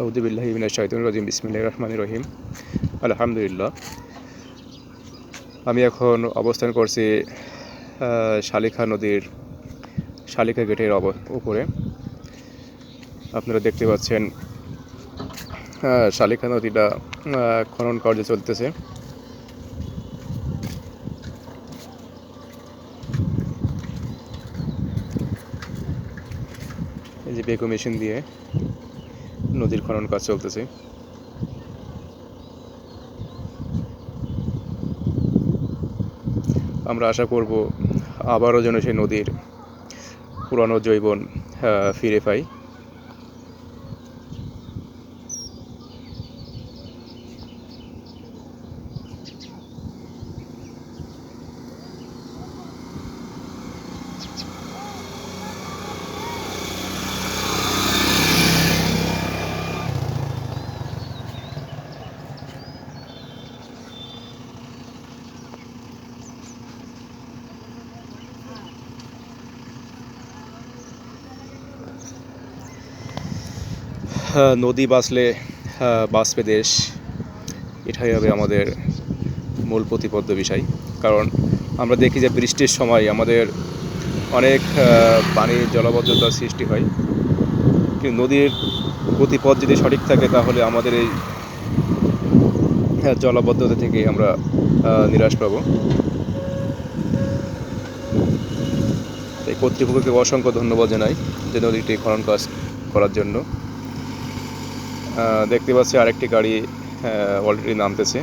আউযু বিল্লাহি মিনাশ শাইতানির রাজিম বিসমিল্লাহির রহমানির রহিম আলহামদুলিল্লাহ। আমি এখন অবস্থান করছি শালিখা নদীর শালিখা গেটের উপরে। আপনারা দেখতে পাচ্ছেন শালিখা নদীটা খনন কার্য চলতেছে। এই যে বেকো মেশিন দিয়ে নদীর খনন কাজ চলতেছে। আমরা আশা করব আবারও যেন সেই নদীর পুরানো যৌবন ফিরে পাই। নদী বাঁচলে বাঁচবে দেশ, এটাই হবে আমাদের মূল প্রতিপাদ্য বিষয়। কারণ আমরা দেখি যে বৃষ্টির সময় আমাদের অনেক পানির জলাবদ্ধতার সৃষ্টি হয়, কিন্তু নদীর গতিপথ যদি সঠিক থাকে তাহলে আমাদের এই জলাবদ্ধতা থেকে আমরা নিরাশ পাব। তাই কর্তৃপক্ষকে অসংখ্য ধন্যবাদ জানাই যে নদীটি খনন কাজ করার জন্য। দেখতে পাচ্ছি আরেকটি গাড়ি অলরেডি নামতেছে।